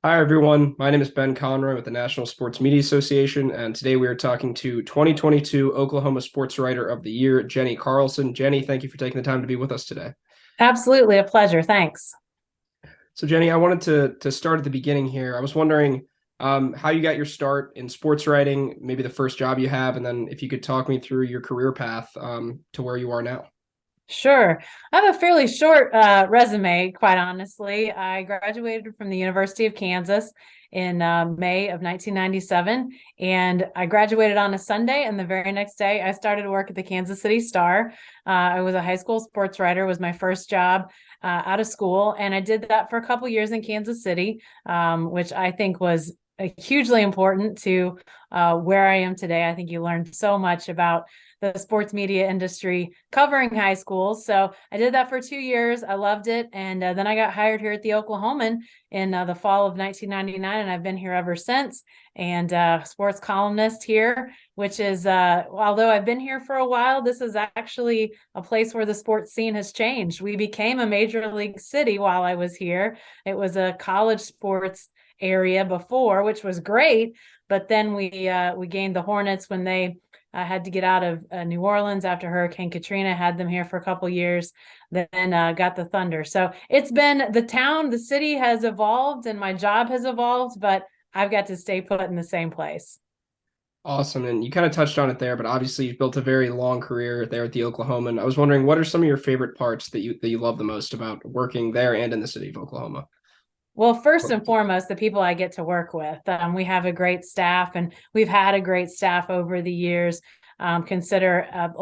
Hi, everyone. My name is Ben Conroy with the National Sports Media Association, and today we are talking to 2022 Oklahoma Sportswriter of the Year, Jenni Carlson. Jenni, thank you for taking the time to be with us today. Absolutely, a pleasure. Thanks. So, Jenni, I wanted to start at the beginning here. I was wondering how you got your start in sports writing, maybe the first job you have, and then if you could talk me through your career path to where you are now. Sure. I have a fairly short resume, quite honestly. I graduated from the University of Kansas in May of 1997, and I graduated on a Sunday, and the very next day I started work at the Kansas City Star. I was a high school sports writer, was my first job out of school, and I did that for a couple years in Kansas City, which I think was hugely important to where I am today. I think you learned so much about the sports media industry covering high schools. So I did that for 2 years. I loved it. And then I got hired here at the Oklahoman in the fall of 1999. And I've been here ever since. And sports columnist here, which is, although I've been here for a while, this is actually a place where the sports scene has changed. We became a major league city while I was here. It was a college sports area before, which was great. But then we gained the Hornets when they had to get out of New Orleans after Hurricane Katrina, had them here for a couple years, then got the Thunder. So it's been the city has evolved and my job has evolved, but I've got to stay put in the same place. Awesome. And you kind of touched on it there, but obviously you've built a very long career there at the Oklahoman. I was wondering, what are some of your favorite parts that you love the most about working there and in the city of Oklahoma? Well, first and foremost, the people I get to work with. We have a great staff, and we've had a great staff over the years. Consider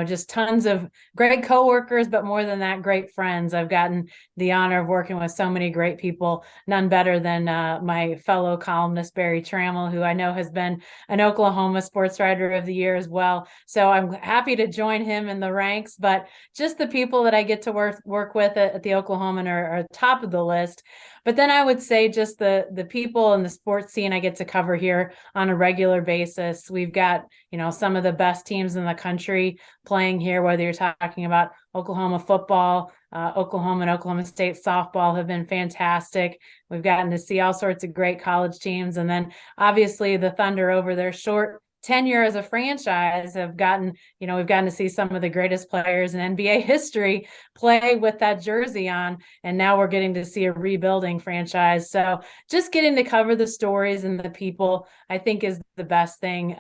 just tons of great coworkers, but more than that, great friends. I've gotten the honor of working with so many great people, none better than my fellow columnist Barry Trammell, who I know has been an Oklahoma Sportswriter of the Year as well. So I'm happy to join him in the ranks. But just the people that I get to work with at the Oklahoman are top of the list. But then I would say just the people in the sports scene I get to cover here on a regular basis. We've got, some of the best teams in the country playing here, whether you're talking about Oklahoma football, Oklahoma and Oklahoma State softball have been fantastic. We've gotten to see all sorts of great college teams. And then obviously the Thunder over their short tenure as a franchise have we've gotten to see some of the greatest players in NBA history play with that jersey on. And now we're getting to see a rebuilding franchise. So just getting to cover the stories and the people, I think, is the best thing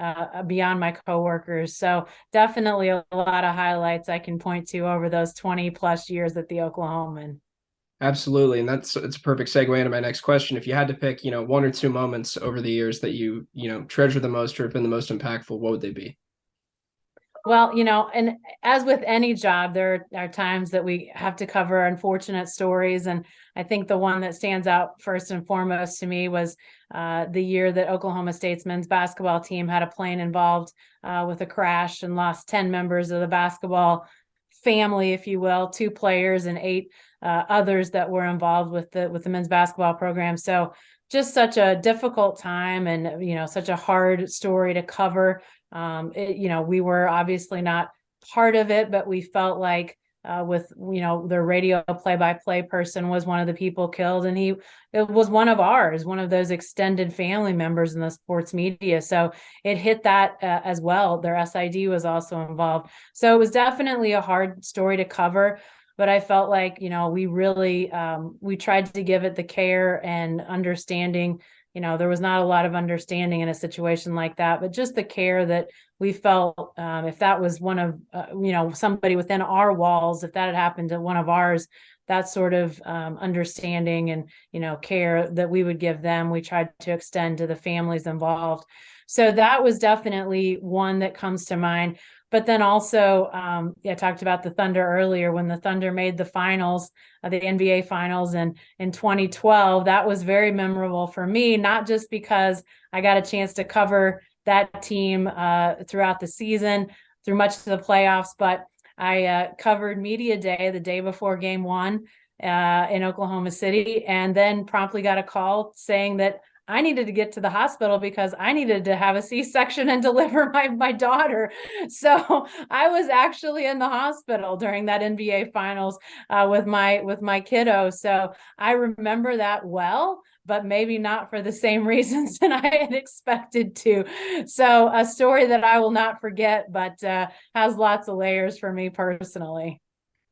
beyond my coworkers. So definitely a lot of highlights I can point to over those 20 plus years at the Oklahoman. Absolutely. And it's a perfect segue into my next question. If you had to pick, one or two moments over the years that treasure the most or have been the most impactful, what would they be? Well, and as with any job, there are times that we have to cover unfortunate stories. And I think the one that stands out first and foremost to me was the year that Oklahoma State's men's basketball team had a plane involved with a crash and lost 10 members of the basketball family, if you will, two players and eight others that were involved with the men's basketball program. So just such a difficult time and, such a hard story to cover. We were obviously not part of it, but we felt like their radio play-by-play person was one of the people killed, and it was one of ours, one of those extended family members in the sports media. So it hit that as well. Their SID was also involved. So it was definitely a hard story to cover. But I felt like, we really, we tried to give it the care and understanding. There was not a lot of understanding in a situation like that, but just the care that we felt if that was one of, somebody within our walls, if that had happened to one of ours, that sort of understanding and, care that we would give them, we tried to extend to the families involved. So that was definitely one that comes to mind. But then also, I talked about the Thunder earlier. When the Thunder made the finals, the NBA finals in 2012, that was very memorable for me, not just because I got a chance to cover that team throughout the season, through much of the playoffs, but I covered Media Day the day before Game 1 in Oklahoma City, and then promptly got a call saying that I needed to get to the hospital because I needed to have a C-section and deliver my daughter. So I was actually in the hospital during that NBA finals with my kiddo. So I remember that well, but maybe not for the same reasons that I had expected to. So a story that I will not forget, but has lots of layers for me personally.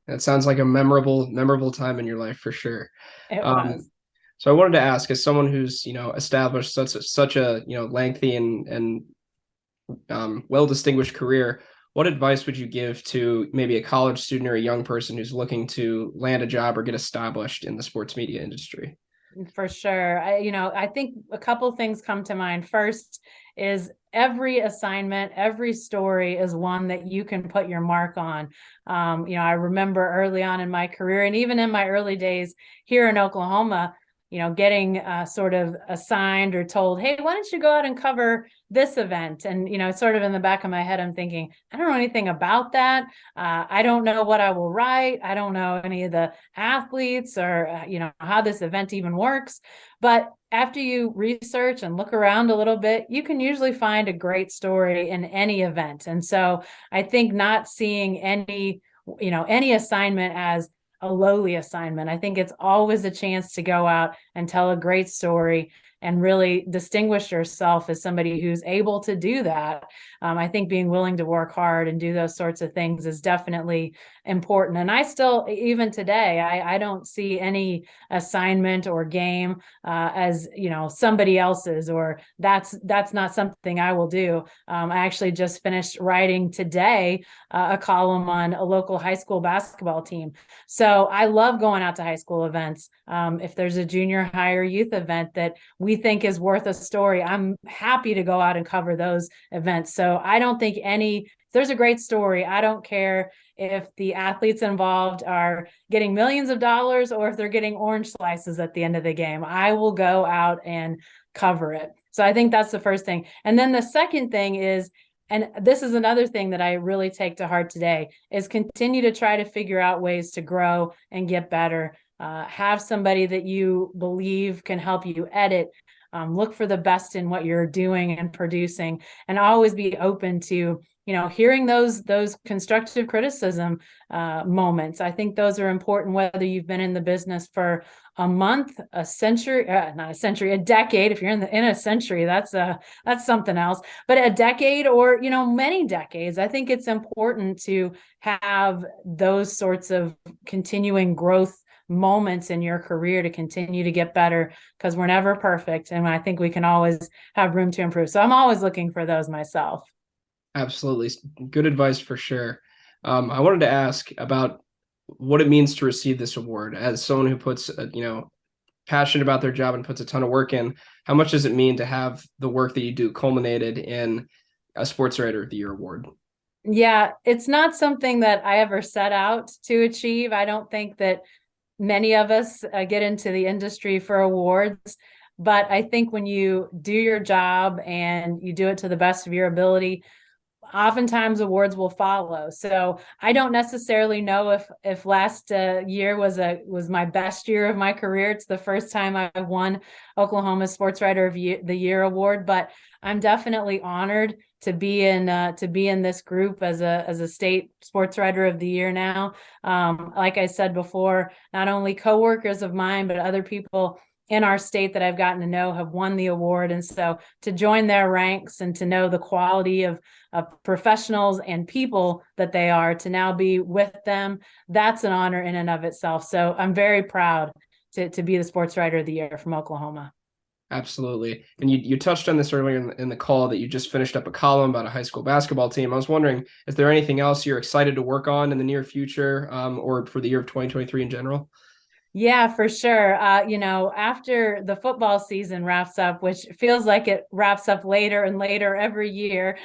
That sounds like a memorable time in your life for sure. It Um, was. so I wanted to ask, as someone who's, established such a lengthy and well distinguished career, what advice would you give to maybe a college student or a young person who's looking to land a job or get established in the sports media industry? For sure. I think a couple things come to mind. First is every assignment, every story is one that you can put your mark on. I remember early on in my career and even in my early days here in Oklahoma, getting sort of assigned or told, hey, why don't you go out and cover this event? And, sort of in the back of my head, I'm thinking, I don't know anything about that. I don't know what I will write. I don't know any of the athletes or, how this event even works. But after you research and look around a little bit, you can usually find a great story in any event. And so I think not seeing any assignment as a lowly assignment. I think it's always a chance to go out and tell a great story and really distinguish yourself as somebody who's able to do that. I think being willing to work hard and do those sorts of things is definitely important. And I still, even today, I don't see any assignment or game as somebody else's, or that's not something I will do. I actually just finished writing today a column on a local high school basketball team. So I love going out to high school events. If there's a junior high or youth event that we think is worth a story, I'm happy to go out and cover those events. So I don't think if there's a great story, I don't care if the athletes involved are getting millions of dollars or if they're getting orange slices at the end of the game. I will go out and cover it. So I think that's the first thing. And then the second thing is, and this is another thing that I really take to heart today, is continue to try to figure out ways to grow and get better. Have somebody that you believe can help you edit. Look for the best in what you're doing and producing, and always be open to hearing those constructive criticism moments. I think those are important, whether you've been in the business for a month, a century, not a century, a decade. If you're in a century, that's something else. But a decade, or many decades. I think it's important to have those sorts of continuing growth moments in your career to continue to get better, because we're never perfect, and I think we can always have room to improve. So I'm always looking for those myself. Absolutely. Good advice for sure. I wanted to ask about what it means to receive this award as someone who puts, passionate about their job and puts a ton of work in. How much does it mean to have the work that you do culminated in a Sports Writer of the Year award? Yeah, it's not something that I ever set out to achieve. I don't think that many of us get into the industry for awards, but I think when you do your job and you do it to the best of your ability, oftentimes awards will follow. So I don't necessarily know if last year was my best year of my career. It's the first time I've won Oklahoma Sportswriter of the Year award, but I'm definitely honored to be in this group as a state Sportswriter of the Year now. Like I said before, not only coworkers of mine, but other people in our state that I've gotten to know have won the award. And so to join their ranks and to know the quality of professionals and people that they are, to now be with them, that's an honor in and of itself. So I'm very proud to be the Sports Writer of the Year from Oklahoma. Absolutely. And you touched on this earlier in the call that you just finished up a column about a high school basketball team. I was wondering, is there anything else you're excited to work on in the near future, or for the year of 2023 in general? Yeah, for sure. After the football season wraps up, which feels like it wraps up later and later every year,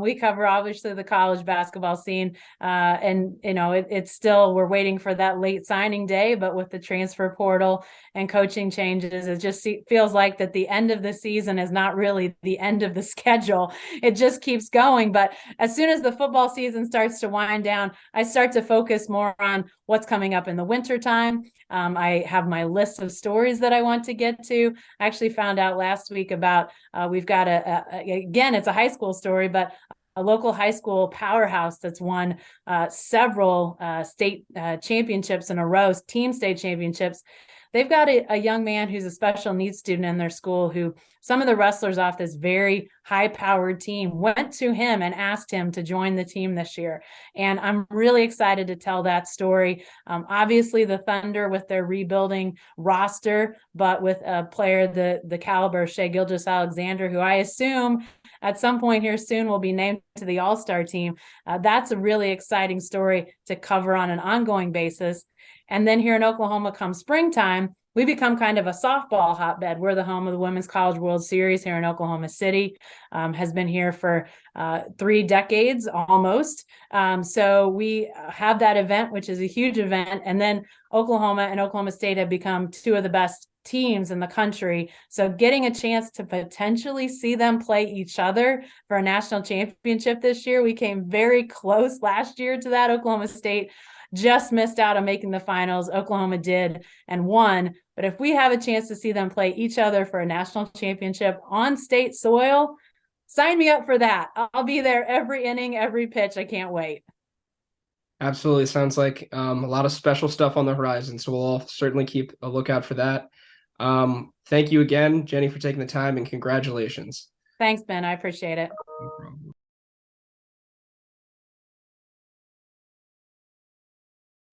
we cover obviously the college basketball scene. And, it's still, we're waiting for that late signing day, but with the transfer portal and coaching changes, it just feels like that the end of the season is not really the end of the schedule. It just keeps going. But as soon as the football season starts to wind down, I start to focus more on what's coming up in the wintertime. I have my list of stories that I want to get to. I actually found out last week about we've got again, it's a high school story, but a local high school powerhouse that's won several state championships in a row, team state championships. They've got a young man who's a special needs student in their school who some of the wrestlers off this very high-powered team went to him and asked him to join the team this year. And I'm really excited to tell that story. Obviously, the Thunder with their rebuilding roster, but with a player the caliber of Shai Gilgeous-Alexander, who I assume at some point here soon will be named to the All-Star team. That's a really exciting story to cover on an ongoing basis. And then here in Oklahoma, come springtime, we become kind of a softball hotbed. We're the home of the Women's College World Series here in Oklahoma City, has been here for 3 decades almost. So we have that event, which is a huge event. And then Oklahoma and Oklahoma State have become 2 of the best teams in the country. So getting a chance to potentially see them play each other for a national championship this year, we came very close last year to that. Oklahoma State just missed out on making the finals. Oklahoma did and won. But if we have a chance to see them play each other for a national championship on state soil, sign me up for that. I'll be there every inning, every pitch. I can't wait. Absolutely. Sounds like a lot of special stuff on the horizon. So we'll all certainly keep a lookout for that. Thank you again, Jenni, for taking the time, and congratulations. Thanks, Ben. I appreciate it. No problem.